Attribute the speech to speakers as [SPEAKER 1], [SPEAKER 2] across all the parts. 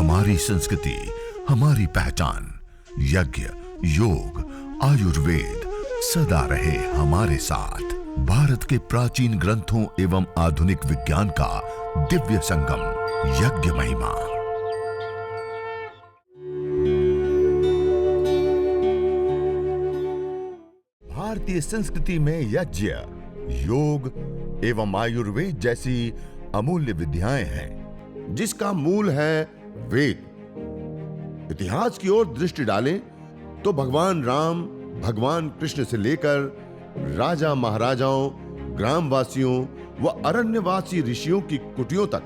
[SPEAKER 1] हमारी संस्कृति, हमारी पहचान। यज्ञ, योग, आयुर्वेद सदा रहे हमारे साथ। भारत के प्राचीन ग्रंथों एवं आधुनिक विज्ञान का दिव्य संगम, यज्ञ महिमा। भारतीय संस्कृति में यज्ञ, योग एवं आयुर्वेद जैसी अमूल्य विद्याएं हैं, जिसका मूल है वेद। इतिहास की ओर दृष्टि डालें तो भगवान राम, भगवान कृष्ण से लेकर राजा महाराजाओं, ग्रामवासियों व अरण्यवासी ऋषियों की कुटियों तक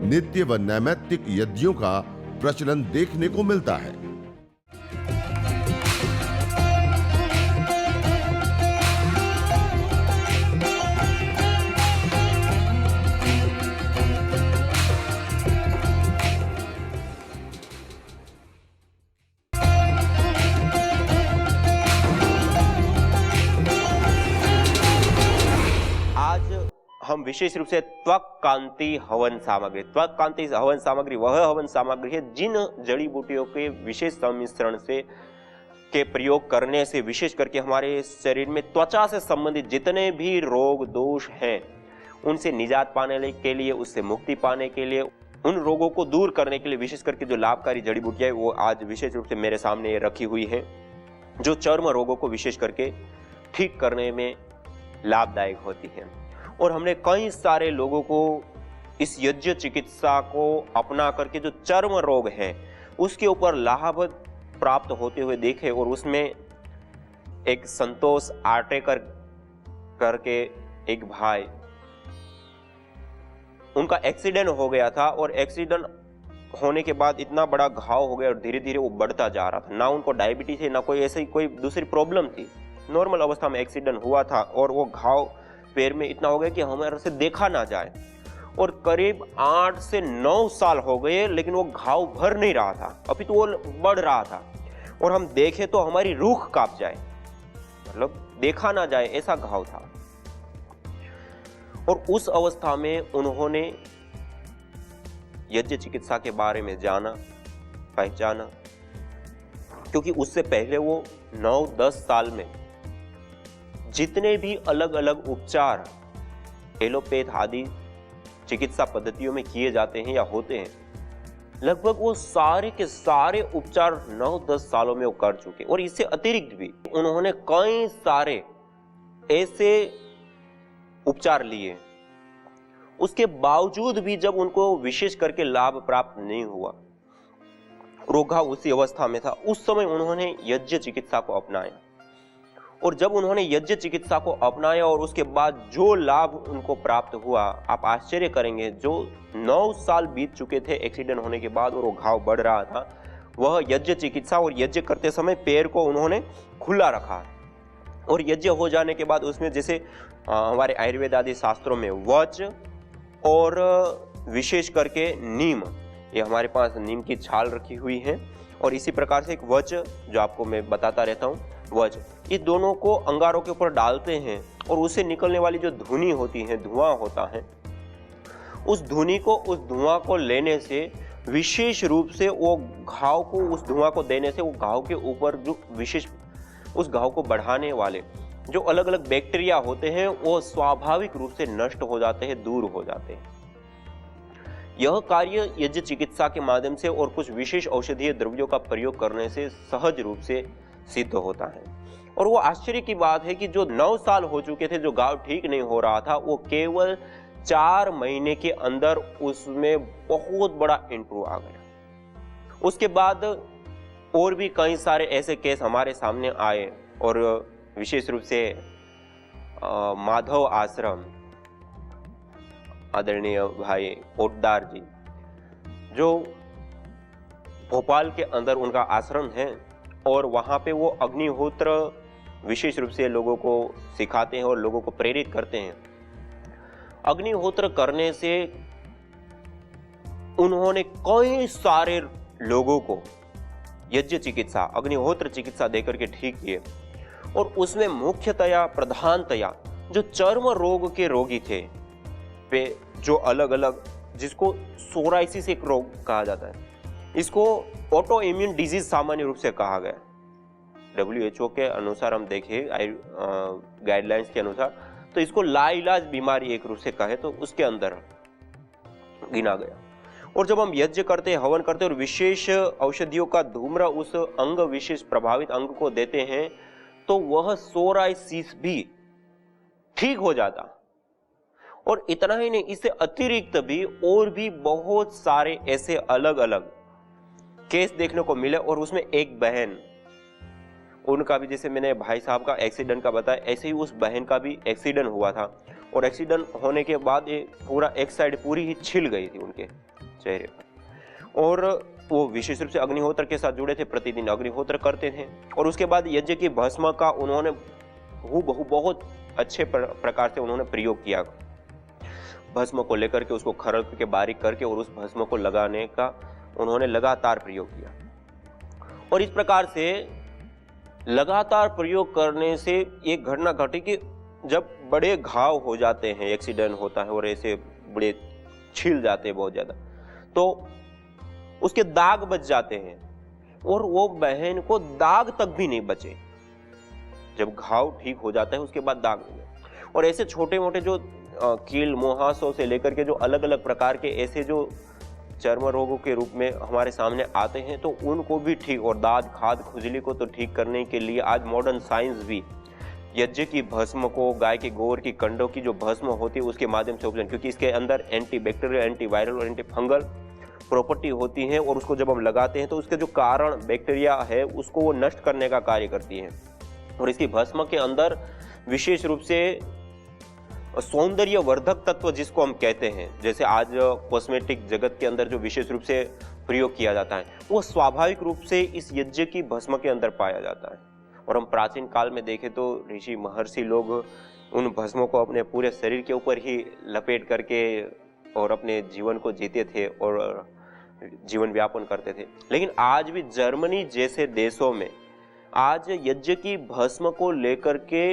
[SPEAKER 1] नित्य व नैमित्तिक यज्ञों का प्रचलन देखने को मिलता है।
[SPEAKER 2] हम विशेष रूप से त्वक कांति हवन सामग्री वह हवन सामग्री है जिन जड़ी बूटियों के विशेष सम्मिश्रण से के प्रयोग करने से विशेष करके हमारे शरीर में त्वचा से संबंधित जितने भी रोग दोष हैं उनसे निजात पाने के लिए, उससे मुक्ति पाने के लिए, उन रोगों को दूर करने के लिए विशेष करके जो लाभकारी जड़ी बूटियां वो आज विशेष रूप से मेरे सामने रखी हुई है, जो चर्म रोगों को विशेष करके ठीक करने में लाभदायक होती है। और हमने कई सारे लोगों को इस यज्ञ चिकित्सा को अपना करके जो चर्म रोग है उसके ऊपर लाभ प्राप्त होते हुए देखे। और उसमें एक संतोष आटेकर करके एक भाई, उनका एक्सीडेंट हो गया था और एक्सीडेंट होने के बाद इतना बड़ा घाव हो गया और धीरे धीरे वो बढ़ता जा रहा था। ना उनको डायबिटीज है ना कोई ऐसी कोई दूसरी प्रॉब्लम थी, नॉर्मल अवस्था में एक्सीडेंट हुआ था और वो घाव पैर में इतना हो गया कि हमारे से देखा ना जाए। और करीब 8 से 9 साल हो गए लेकिन वो घाव भर नहीं रहा था, अभी तो वो बढ़ रहा था और हम देखें तो हमारी रूह कांप जाए, मतलब देखा ना जाए ऐसा घाव था। और उस अवस्था में उन्होंने यज्ञ चिकित्सा के बारे में जाना, पहचाना, क्योंकि उससे पहले वो 9-10 साल में जितने भी अलग अलग उपचार एलोपैथ आदि चिकित्सा पद्धतियों में किए जाते हैं या होते हैं, लगभग वो सारे के सारे उपचार 9-10 सालों में वो कर चुके। और इससे अतिरिक्त भी उन्होंने कई सारे ऐसे उपचार लिए, उसके बावजूद भी जब उनको विशेष करके लाभ प्राप्त नहीं हुआ, रोगा उसी अवस्था में था, उस समय उन्होंने यज्ञ चिकित्सा को अपनाया। और जब उन्होंने यज्ञ चिकित्सा को अपनाया और उसके बाद जो लाभ उनको प्राप्त हुआ, आप आश्चर्य करेंगे। जो 9 साल बीत चुके थे एक्सीडेंट होने के बाद और वो घाव बढ़ रहा था, वह यज्ञ चिकित्सा और यज्ञ करते समय पैर को उन्होंने खुला रखा। और यज्ञ हो जाने के बाद उसमें जैसे हमारे आयुर्वेद आदि शास्त्रों में वच और विशेष करके नीम, ये हमारे पास नीम की छाल रखी हुई है, और इसी प्रकार से एक वच जो आपको मैं बताता रहता हूँ, वच, ये दोनों को अंगारों के ऊपर डालते हैं और उससे निकलने वाली जो धुनी होती है, धुआं होता है, उस धुनी को, उस धुआं को लेने से विशेष रूप से वो घाव को, उस धुआं को देने से वो घाव के ऊपर जो विशेष उस घाव को बढ़ाने वाले जो अलग अलग बैक्टीरिया होते हैं वो स्वाभाविक रूप से नष्ट हो जाते हैं, दूर हो जाते हैं। यह कार्य यज्ञ चिकित्सा के माध्यम से और कुछ विशेष औषधीय द्रव्यों का प्रयोग करने से सहज रूप से सिद्ध होता है। और वो आश्चर्य की बात है कि जो 9 साल हो चुके थे, जो घाव ठीक नहीं हो रहा था, वो केवल 4 महीने के अंदर उसमें बहुत बड़ा इंप्रूव आ गया। उसके बाद और भी कई सारे ऐसे केस हमारे सामने आए और विशेष रूप से माधव आश्रम, आदरणीय भाई पोद्दार जी, जो भोपाल के अंदर उनका आश्रम है और वहाँ पे वो अग्निहोत्र विशेष रूप से लोगों को सिखाते हैं और लोगों को प्रेरित करते हैं। अग्निहोत्र करने से उन्होंने कई सारे लोगों को यज्ञ चिकित्सा, अग्निहोत्र चिकित्सा देकर के ठीक किए। और उसमें मुख्यतया, प्रधानतया जो चर्म रोग के रोगी थे, वे जो अलग अलग जिसको सोराइसिस एक रोग कहा जाता है, इसको ऑटो इम्यून डिजीज सामान्य रूप से कहा गया। WHO के अनुसार हम देखें, गाइडलाइंस के अनुसार, तो इसको लाइलाज बीमारी एक रूप से कहे तो उसके अंदर गिना गया। और जब हम यज्ञ करते, हवन करते और विशेष औषधियों का धूम्र उस अंग विशेष प्रभावित अंग को देते हैं तो वह सोराइसिस भी ठीक हो जाता। और इतना ही नहीं, इससे अतिरिक्त भी और भी बहुत सारे ऐसे अलग अलग केस देखने को मिले। और उसमें एक बहन, उनका भी, जैसे मैंने भाई साहब का एक्सीडेंट का बताया, ऐसे ही उस बहन का भी एक्सीडेंट हुआ था। और एक्सीडेंट होने के बाद ये पूरा एक साइड पूरी ही छिल गई थी उनके चेहरे पर। और वो विशेष रूप से अग्निहोत्र के साथ जुड़े थे, प्रतिदिन अग्निहोत्र करते थे। और उसके बाद यज्ञ की भस्म का उन्होंने हूबहू बहुत अच्छे प्रकार से उन्होंने प्रयोग किया। भस्म को लेकर के उसको खरल करके बारीक करके और उस भस्म को लगाने का उन्होंने लगातार प्रयोग किया। और इस प्रकार से लगातार प्रयोग करने से एक घटना घटी कि जब बड़े घाव हो जाते हैं, एक्सीडेंट होता है और ऐसे बड़े छिल जाते हैं बहुत ज्यादा, तो उसके दाग बच जाते हैं। और वो बहन को दाग तक भी नहीं बचे। जब घाव ठीक हो जाता है उसके बाद दाग नहीं बचे। और ऐसे छोटे मोटे जो कील मुहासों से लेकर के जो अलग अलग प्रकार के ऐसे जो चर्म रोगों के रूप में हमारे सामने आते हैं, तो उनको भी ठीक, और दाद खाद खुजली को तो ठीक करने के लिए आज मॉडर्न साइंस भी यज्ञ की भस्म को, गाय के गोबर की कंडों की जो भस्म होती है उसके माध्यम से उपचार, क्योंकि इसके अंदर एंटी बैक्टीरियल, एंटी वायरल और एंटी फंगल प्रॉपर्टी होती है। और उसको जब हम लगाते हैं तो उसके जो कारण बैक्टीरिया है उसको वो नष्ट करने का कार्य करती है। और इसकी भस्म के अंदर विशेष रूप से सौंदर्य वर्धक तत्व जिसको हम कहते हैं, जैसे आज कॉस्मेटिक जगत के अंदर जो विशेष रूप से प्रयोग किया जाता है, वो स्वाभाविक रूप से इस यज्ञ की भस्म के अंदर पाया जाता है। और हम प्राचीन काल में देखें तो ऋषि महर्षि लोग उन भस्मों को अपने पूरे शरीर के ऊपर ही लपेट करके और अपने जीवन को जीते थे और जीवन व्यापन करते थे। लेकिन आज भी जर्मनी जैसे देशों में आज यज्ञ की भस्म को लेकर के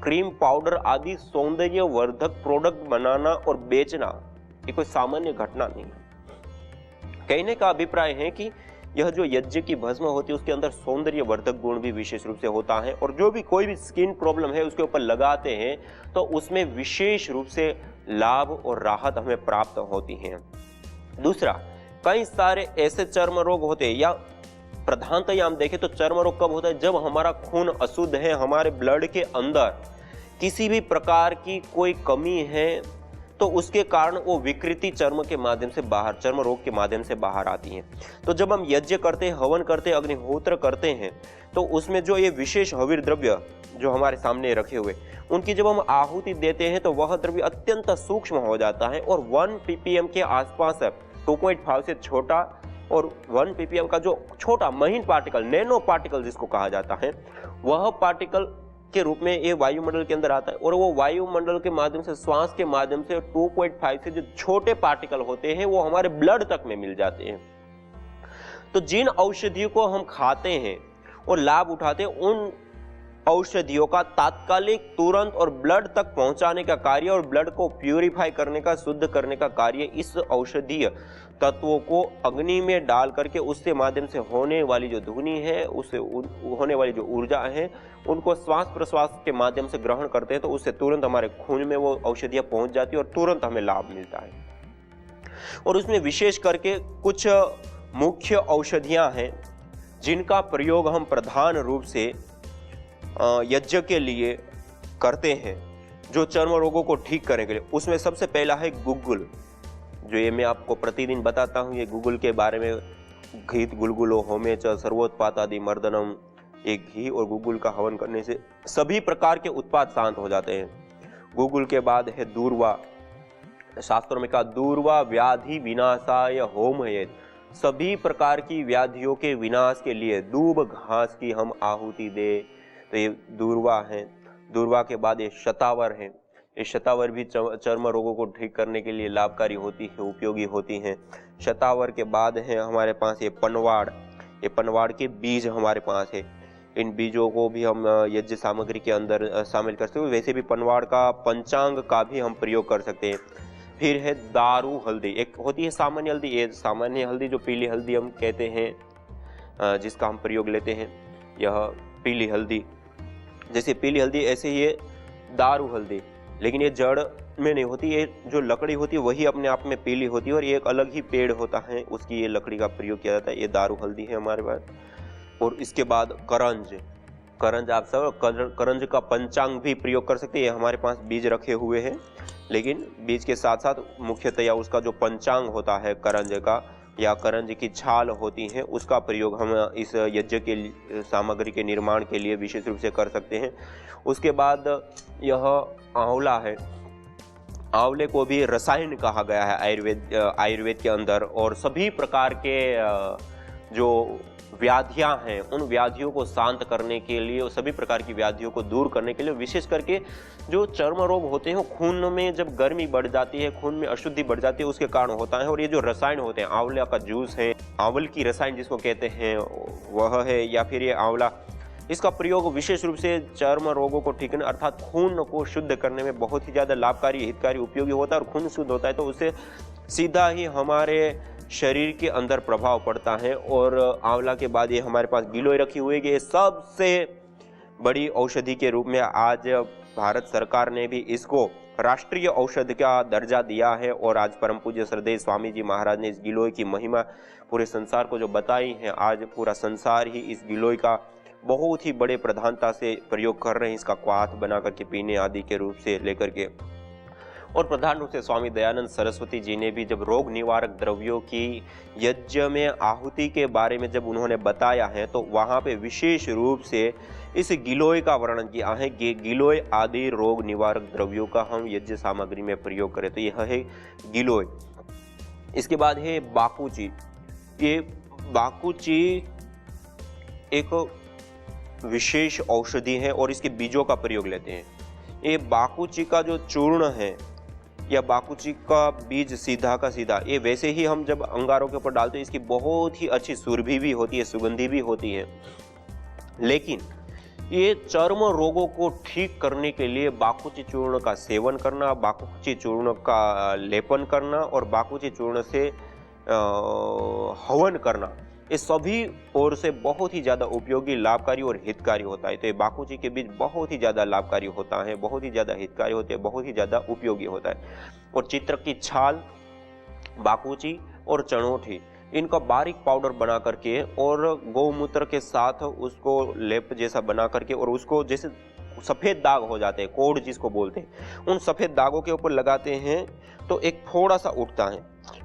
[SPEAKER 2] क्रीम पाउडर आदि सौंदर्य वर्धक प्रोडक्ट बनाना और बेचना ये कोई सामान्य घटना नहीं है। कहने का अभिप्राय है कि यह जो यज्ञ की भस्म होती है उसके अंदर सौंदर्य वर्धक गुण भी विशेष रूप से होता है। और जो भी कोई भी स्किन प्रॉब्लम है उसके ऊपर लगाते हैं तो उसमें विशेष रूप से लाभ और राहत हमें प्राप्त होती है। दूसरा, कई सारे ऐसे चर्म रोग होते हैं, या प्रधानतः हम देखें तो चर्म रोग कब होता है, जब हमारा खून अशुद्ध है, हमारे ब्लड के अंदर किसी भी प्रकार की कोई कमी है, तो उसके कारण वो विकृति चर्म के माध्यम से बाहर, चर्म रोग के माध्यम से बाहर आती है। तो जब हम यज्ञ करते हैं, हवन करते हैं, अग्निहोत्र करते हैं, तो उसमें जो ये विशेष हविर द्रव्य जो हमारे सामने रखे हुए, उनकी जब हम आहुति देते हैं तो वह द्रव्य अत्यंत सूक्ष्म हो जाता है और 1 ppm के आसपास 2.5 से छोटा और 1 ppm का जो छोटा महीन पार्टिकल, नैनो पार्टिकल जिसको कहा जाता है, वह पार्टिकल के रूप में ये वायुमंडल के अंदर आता है। और वो वायुमंडल के माध्यम से, श्वास के माध्यम से 2.5 से जो छोटे पार्टिकल होते हैं वो हमारे ब्लड तक में मिल जाते हैं। तो जिन औषधियों को हम खाते हैं और लाभ उठाते हैं, उन औषधियों का तात्कालिक, तुरंत और ब्लड तक पहुंचाने का कार्य और ब्लड को प्यूरिफाई करने का, शुद्ध करने का कार्य इस औषधीय तत्वों को अग्नि में डाल करके उससे माध्यम से होने वाली जो ध्वनि है, उससे होने वाली जो ऊर्जा है, उनको श्वास प्रश्वास के माध्यम से ग्रहण करते हैं तो उससे तुरंत हमारे खून में वो औषधियां पहुंच जाती है और तुरंत हमें लाभ मिलता है। और उसमें विशेष करके कुछ मुख्य औषधियां हैं जिनका प्रयोग हम प्रधान रूप से यज्ञ के लिए करते हैं, जो चर्म रोगों को ठीक करने के लिए। उसमें सबसे पहला है गुग्गुल, जो ये मैं आपको प्रतिदिन बताता हूँ। ये गुग्गुल के बारे में, घीत गुलगुलो होमे च सर्वोत्पात आदि मर्दनम, एक घी और गुग्गुल का हवन करने से सभी प्रकार के उत्पाद शांत हो जाते हैं। गुग्गुल के बाद है दूर्वा, शास्त्रों में कहा दूर्वा व्याधि विनाशाय होमयेत, सभी प्रकार की व्याधियों के विनाश के लिए दूब घास की हम आहुति दे, तो ये दूर्वा है। दूर्वा के बाद ये शतावर है। ये शतावर भी चर्म रोगों को ठीक करने के लिए लाभकारी होती है, उपयोगी होती हैं। शतावर के बाद है हमारे पास ये पनवाड़, ये पनवाड़ के बीज हमारे पास है। इन बीजों को भी हम यज्ञ सामग्री के अंदर शामिल कर सकते हैं। वैसे भी पनवाड़ का पंचांग का भी हम प्रयोग कर सकते हैं। फिर है दारू हल्दी, एक होती है सामान्य हल्दी, ये सामान्य हल्दी जो पीली हल्दी हम कहते हैं, जिसका हम प्रयोग लेते हैं, यह पीली हल्दी। जैसे पीली हल्दी ऐसे ही ये दारू हल्दी, लेकिन ये जड़ में नहीं होती, ये जो लकड़ी होती है वही अपने आप में पीली होती है और ये एक अलग ही पेड़ होता है, उसकी ये लकड़ी का प्रयोग किया जाता है। ये दारू हल्दी है हमारे पास। और इसके बाद करंज, करंज आप सब करंज का पंचांग भी प्रयोग कर सकते हैं। ये हमारे पास बीज रखे हुए हैं, लेकिन बीज के साथ साथ मुख्यतया उसका जो पंचांग होता है करंज का, या करंज की छाल होती है, उसका प्रयोग हम इस यज्ञ के सामग्री के निर्माण के लिए विशेष रूप से कर सकते हैं। उसके बाद यह आंवला है, आंवले को भी रसायन कहा गया है आयुर्वेद के अंदर, और सभी प्रकार के जो व्याधियां हैं उन व्याधियों को शांत करने के लिए और सभी प्रकार की व्याधियों को दूर करने के लिए, विशेष करके जो चर्म रोग होते हैं, खून में जब गर्मी बढ़ जाती है, खून में अशुद्धि बढ़ जाती है, उसके कारण होता है। और ये जो रसायन होते हैं, आंवला का जूस है, आंवल की रसायन जिसको कहते हैं वह है, या फिर ये आंवला, इसका प्रयोग विशेष रूप से चर्म रोगों को ठीक करने अर्थात खून को शुद्ध करने में बहुत ही ज़्यादा लाभकारी, हितकारी, उपयोगी होता है। और खून शुद्ध होता है तो उससे सीधा ही हमारे शरीर के अंदर प्रभाव पड़ता है। और आंवला के बाद ये हमारे पास गिलोय रखी हुई है कि सबसे बड़ी औषधि के रूप में आज भारत सरकार ने भी इसको राष्ट्रीय औषधि का दर्जा दिया है। और आज परम पूज्य श्रद्धेय स्वामी जी महाराज ने इस गिलोय की महिमा पूरे संसार को जो बताई है, आज पूरा संसार ही इस गिलोय का बहुत ही बड़े प्रधानता से प्रयोग कर रहे हैं, इसका क्वाथ बना करके पीने आदि के रूप से लेकर के। और प्रधान रूप से स्वामी दयानंद सरस्वती जी ने भी जब रोग निवारक द्रव्यों की यज्ञ में आहुति के बारे में जब उन्होंने बताया है, तो वहाँ पे विशेष रूप से इस गिलोय का वर्णन किया है कि गिलोय आदि रोग निवारक द्रव्यों का हम यज्ञ सामग्री में प्रयोग करें, तो यह है गिलोय। इसके बाद है बाकुची। ये बाकुची एक विशेष औषधि है और इसके बीजों का प्रयोग लेते हैं। ये बाकुची का जो चूर्ण है या बाकुची का बीज सीधा का सीधा, ये वैसे ही हम जब अंगारों के ऊपर डालते हैं, इसकी बहुत ही अच्छी सुरभि भी होती है, सुगंधी भी होती है। लेकिन ये चर्म रोगों को ठीक करने के लिए बाकुची चूर्ण का सेवन करना, बाकुची चूर्ण का लेपन करना और बाकुची चूर्ण से हवन करना, ये सभी ओर से बहुत ही ज़्यादा उपयोगी, लाभकारी और हितकारी होता है। तो ये बाकुची के बीज बहुत ही ज़्यादा लाभकारी होता है, बहुत ही ज़्यादा हितकारी होते हैं, बहुत ही ज़्यादा उपयोगी होता है। और चित्र की छाल, बाकुची और चणोठी, इनका बारीक पाउडर बना करके और गौमूत्र के साथ उसको लेप जैसा बना करके, और उसको जैसे सफ़ेद दाग हो जाते हैं, कोढ़ जिसको बोलते हैं, उन सफ़ेद दागों के ऊपर लगाते हैं तो एक थोड़ा सा उठता है।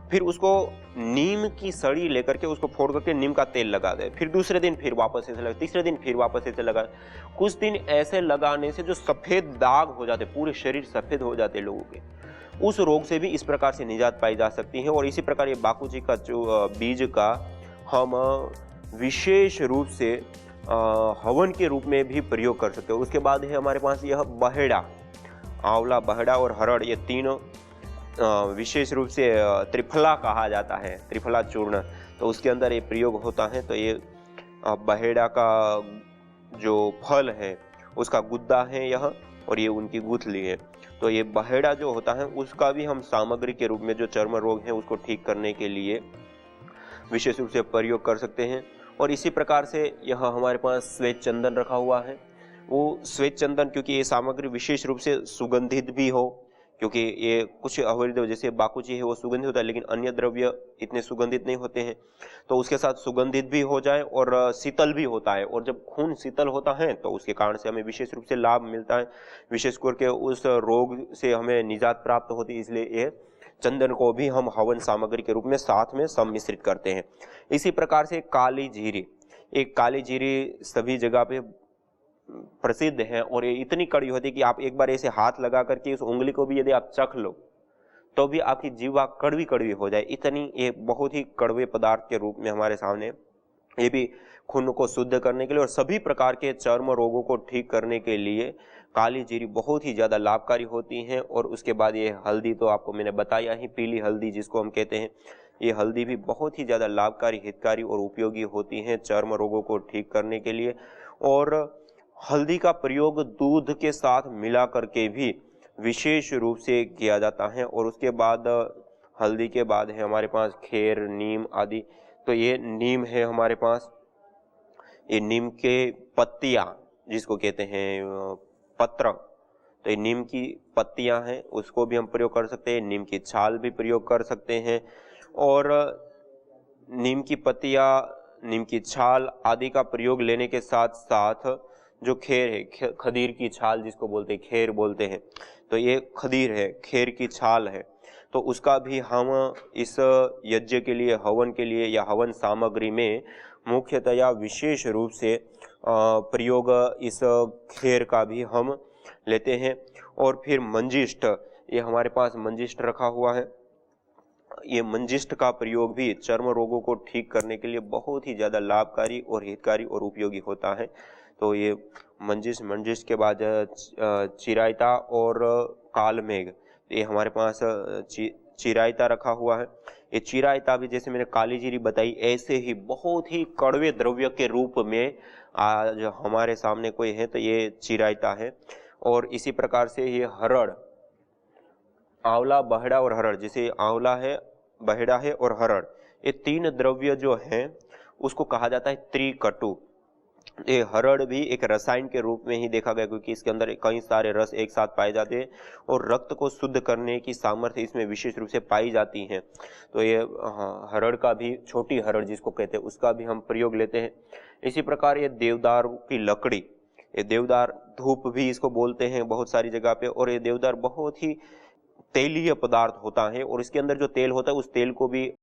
[SPEAKER 2] फिर उसको नीम की सड़ी लेकर के उसको फोड़ करके नीम का तेल लगा दे, फिर दूसरे दिन फिर वापस ऐसे लगा, तीसरे दिन फिर वापस ऐसे लगा। कुछ दिन ऐसे लगाने से जो सफ़ेद दाग हो जाते, पूरे शरीर सफ़ेद हो जाते लोगों के, उस रोग से भी इस प्रकार से निजात पाई जा सकती है। और इसी प्रकार ये बाकुची का जो बीज का हम विशेष रूप से हवन के रूप में भी प्रयोग कर सकते हैं। उसके बाद है हमारे पास यह बहेड़ा, आंवला, बहेड़ा और हरड़, ये तीनों विशेष रूप से त्रिफला कहा जाता है, त्रिफला चूर्ण, तो उसके अंदर ये प्रयोग होता है। तो ये बहेड़ा का जो फल है उसका गुद्दा है यह, और ये उनकी गुठली है। तो ये बहेड़ा जो होता है उसका भी हम सामग्री के रूप में जो चर्म रोग है उसको ठीक करने के लिए विशेष रूप से प्रयोग कर सकते हैं। और इसी प्रकार से यह हमारे पास श्वेत चंदन रखा हुआ है। वो श्वेत चंदन, क्योंकि ये सामग्री विशेष रूप से सुगंधित भी हो, क्योंकि ये कुछ अवैध जैसे बाकुची है वो सुगंधित होता है, लेकिन अन्य द्रव्य इतने सुगंधित नहीं होते हैं, तो उसके साथ सुगंधित भी हो जाए और शीतल भी होता है। और जब खून शीतल होता है तो उसके कारण से हमें विशेष रूप से लाभ मिलता है, विशेष करके उस रोग से हमें निजात प्राप्त होती है। इसलिए ये चंदन को भी हम हवन सामग्री के रूप में साथ में सम्मिश्रित करते हैं। इसी प्रकार से काली जीरी, एक काली जीरी सभी जगह पे प्रसिद्ध है और ये इतनी कड़ी होती है कि आप एक बार ऐसे हाथ लगा करके उस उंगली को भी यदि आप चख लो तो भी आपकी जीवा कड़वी कड़वी हो जाए, इतनी ये बहुत ही कड़वे पदार्थ के रूप में हमारे सामने, ये भी खून को शुद्ध करने के लिए और सभी प्रकार के चर्म रोगों को ठीक करने के लिए काली जीरी बहुत ही ज़्यादा लाभकारी होती हैं। और उसके बाद ये हल्दी तो आपको मैंने बताया ही, पीली हल्दी जिसको हम कहते हैं, ये हल्दी भी बहुत ही ज़्यादा लाभकारी, हितकारी और उपयोगी होती हैं चर्म रोगों को ठीक करने के लिए। और हल्दी का प्रयोग दूध के साथ मिला करके भी विशेष रूप से किया जाता है। और उसके बाद हल्दी के बाद है हमारे पास खेर, नीम आदि। तो ये नीम है हमारे पास, ये नीम के पत्तियां जिसको कहते हैं पत्र, तो ये नीम की पत्तियां हैं, उसको भी हम प्रयोग कर सकते हैं। नीम की छाल भी प्रयोग कर सकते हैं। और नीम की पत्तियां, नीम की छाल आदि का प्रयोग लेने के साथ साथ जो खेर है, खदीर की छाल जिसको बोलते हैं, खेर बोलते हैं, तो ये खदीर है, खेर की छाल है, तो उसका भी हम इस यज्ञ के लिए, हवन के लिए या हवन सामग्री में मुख्यतया विशेष रूप से प्रयोग इस खेर का भी हम लेते हैं। और फिर मंजिष्ठ, ये हमारे पास मंजिष्ठ रखा हुआ है। ये मंजिष्ठ का प्रयोग भी चर्म रोगों को ठीक करने के लिए बहुत ही ज़्यादा लाभकारी और हितकारी और उपयोगी होता है। तो ये मंजिष्ठ के बाद चिरायता और कालमेघ, ये हमारे पास चिरायता रखा हुआ है। ये चिरायता भी जैसे मैंने काली जीरी बताई, ऐसे ही बहुत ही कड़वे द्रव्य के रूप में आज हमारे सामने कोई है तो ये चिरायता है। और इसी प्रकार से ये हरड़, आंवला, बहेड़ा और हरड़, जैसे आंवला है, बहेड़ा है और हरड़, ये तीन द्रव्य जो हैं उसको कहा जाता है त्रिकटु। ये हरड़ भी एक रसायन के रूप में ही देखा गया, क्योंकि इसके अंदर कई सारे रस एक साथ पाए जाते हैं और रक्त को शुद्ध करने की सामर्थ्य इसमें विशेष रूप से पाई जाती है। तो ये हरड़ का भी, छोटी हरड़ जिसको कहते हैं, उसका भी हम प्रयोग लेते हैं। इसी प्रकार ये देवदार की लकड़ी, ये देवदार धूप भी इसको बोलते हैं बहुत सारी जगह पे, और ये देवदार बहुत ही तेलीय पदार्थ होता है और इसके अंदर जो तेल होता है उस तेल को भी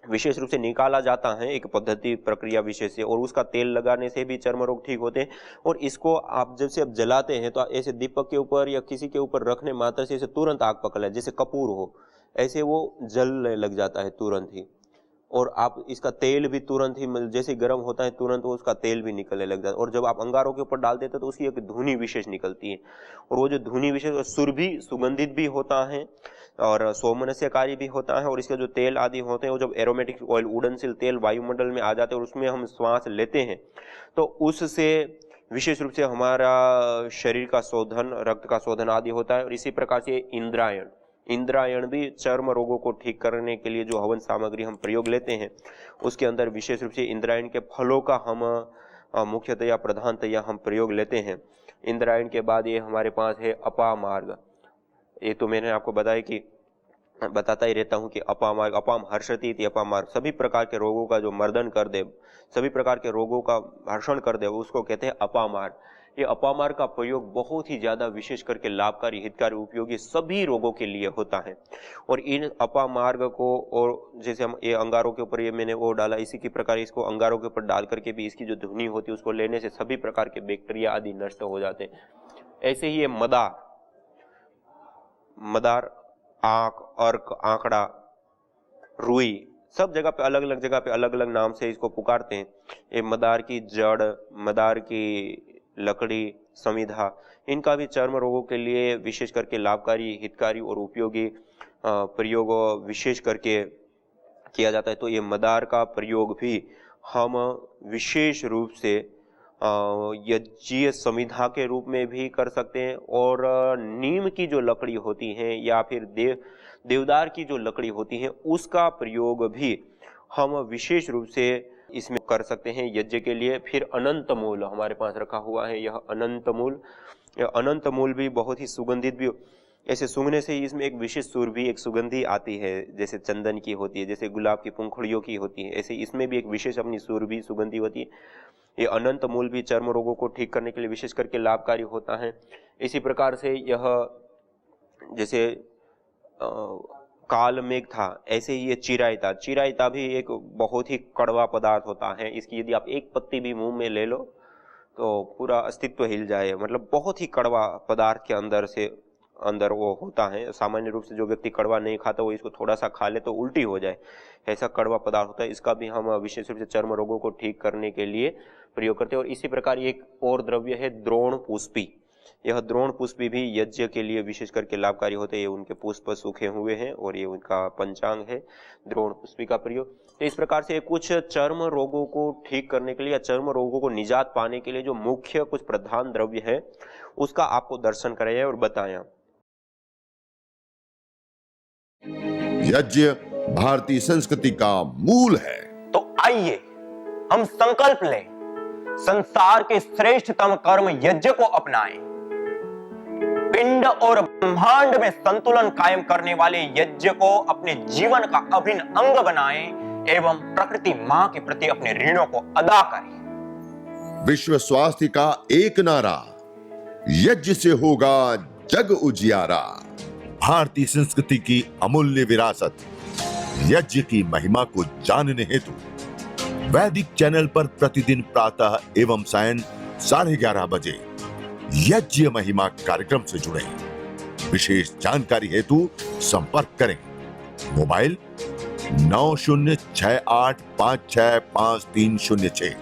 [SPEAKER 2] विशेष रूप से निकाला जाता है एक पद्धति प्रक्रिया विशेष से, और उसका तेल लगाने से भी चर्म रोग ठीक होते हैं। और इसको आप जब से आप जलाते हैं तो ऐसे दीपक के ऊपर या किसी के ऊपर रखने मात्र से इसे तुरंत आग पकड़ ले, जैसे कपूर हो ऐसे वो जलने लग जाता है तुरंत ही। और आप इसका तेल भी तुरंत ही, जैसे गर्म होता है तुरंत वो उसका तेल भी निकलने लग जाता है। और जब आप अंगारों के ऊपर डाल देते हैं तो उसकी एक धुनी विशेष निकलती है, और वो जो धुनी विशेष सुर भी सुगंधित भी होता है और सौमनस्यकारी भी होता है। और इसके जो तेल आदि होते हैं वो जब एरोमेटिक ऑयल, उड़नशील तेल वायुमंडल में आ जाते हैं और उसमें हम श्वास लेते हैं तो उससे विशेष रूप से हमारा शरीर का शोधन, रक्त का शोधन आदि होता है। और इसी प्रकार से इंद्रायण भी चर्म रोगों को ठीक करने के लिए जो हवन सामग्री हम प्रयोग लेते हैं उसके अंदर विशेष रूप से इंद्रायण के फलों का हम मुख्यतया प्रधानतया हम प्रयोग लेते हैं। इंद्रायण के बाद ये हमारे पास है अपामार्ग। ये तो मैंने आपको बताता ही रहता हूँ कि अपामार्ग, अपाम हर्षति इति अपामार्ग, सभी प्रकार के रोगों का जो मर्दन कर दे, सभी प्रकार के रोगों का हर्षण कर दे, उसको कहते हैं अपामार्ग। ये अपामार्ग का प्रयोग बहुत ही ज्यादा विशेष करके लाभकारी, हितकारी, उपयोगी सभी रोगों के लिए होता है। और इन अपामार्ग को, और जैसे हम ये अंगारों के ऊपर ये मैंने वो डाला, इसी की प्रकार इसको अंगारों के ऊपर डाल करके भी इसकी जो धुनी होती है उसको लेने से सभी प्रकार के बैक्टीरिया आदि नष्ट हो जाते हैं। ऐसे ही ये मदार, आंख, अर्क, आंकड़ा, रुई, सब जगह पे अलग अलग जगह पे अलग अलग नाम से इसको पुकारते हैं। ये मदार की जड़, मदार की लकड़ी, समिधा, इनका भी चर्म रोगों के लिए विशेष करके लाभकारी, हितकारी और उपयोगी प्रयोग विशेष करके किया जाता है। तो ये मदार का प्रयोग भी हम विशेष रूप से यज्ञीय समिधा के रूप में भी कर सकते हैं। और नीम की जो लकड़ी होती है या फिर देवदार की जो लकड़ी होती है उसका प्रयोग भी हम विशेष रूप से इसमें कर सकते हैं यज्ञ के लिए। फिर अनंत मूल हमारे पास रखा हुआ है, यह अनंत मूल भी बहुत ही सुगंधित भी, ऐसे सूंघने से ही इसमें एक विशेष सुर भी, एक सुगंधी आती है, जैसे चंदन की होती है, जैसे गुलाब की पंखुड़ियों की होती है, ऐसे इसमें भी एक विशेष अपनी सुर भी, सुगंधी होती है। ये अनंत मूल भी चर्म रोगों को ठीक करने के लिए विशेष करके लाभकारी होता है। इसी प्रकार से यह जैसे कालमेघ था, ऐसे ही ये चिरायता भी एक बहुत ही कड़वा पदार्थ होता है। इसकी यदि आप एक पत्ती भी मुंह में ले लो तो पूरा अस्तित्व हिल जाए, मतलब बहुत ही कड़वा पदार्थ के अंदर वो होता है। सामान्य रूप से जो व्यक्ति कड़वा नहीं खाता वो इसको थोड़ा सा खा ले तो उल्टी हो जाए, ऐसा कड़वा पदार्थ होता है। इसका भी हम विशेष रूप से चर्म रोगों को ठीक करने के लिए प्रयोग करते हैं। और इसी प्रकार एक और द्रव्य है द्रोण पुष्पी। यह द्रोण पुष्पी भी यज्ञ के लिए विशेष करके लाभकारी होते हैं। ये उनके पुष्प सूखे हुए हैं और ये उनका पंचांग है, द्रोण पुष्पी का प्रयोग। तो इस प्रकार से कुछ चर्म रोगों को ठीक करने के लिए या चर्म रोगों को निजात पाने के लिए जो मुख्य कुछ प्रधान द्रव्य है उसका आपको दर्शन कराया और बताया।
[SPEAKER 1] यज्ञ भारतीय संस्कृति का मूल है।
[SPEAKER 2] तो आइए हम संकल्प लें, संसार के श्रेष्ठतम कर्म यज्ञ को अपनाएं, पिंड और ब्रह्मांड में संतुलन कायम करने वाले यज्ञ को अपने जीवन का अभिन्न अंग बनाएं एवं प्रकृति मां के प्रति अपने ऋणों को अदा करें।
[SPEAKER 1] विश्व स्वास्थ्य का एक नारा, यज्ञ से होगा जग उजियारा। भारतीय संस्कृति की अमूल्य विरासत यज्ञ की महिमा को जानने हेतु वैदिक चैनल पर प्रतिदिन प्रातः एवं सायं 11:30 बजे यज्ञ महिमा कार्यक्रम से जुड़े। विशेष जानकारी हेतु संपर्क करें। मोबाइल 9068565306।